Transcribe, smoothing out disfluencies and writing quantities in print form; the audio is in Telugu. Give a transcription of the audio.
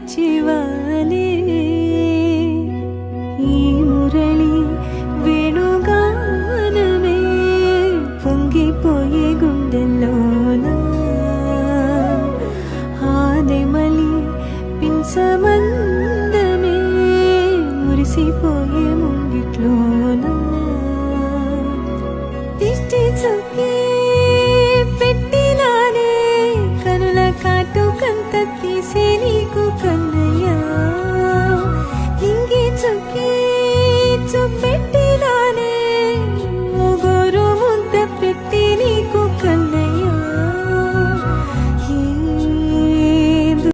తెచ్చివాలే ఈ మురళి వేణుగానమే పొంగిపోయే గుండెల్లోన ఆనెమలి పింసమందమే మురిసిపోయే ముంగిట్లోన దిష్టి చొక్కి పెట్టినానే కనుల కాటు కంత తీసే నీకు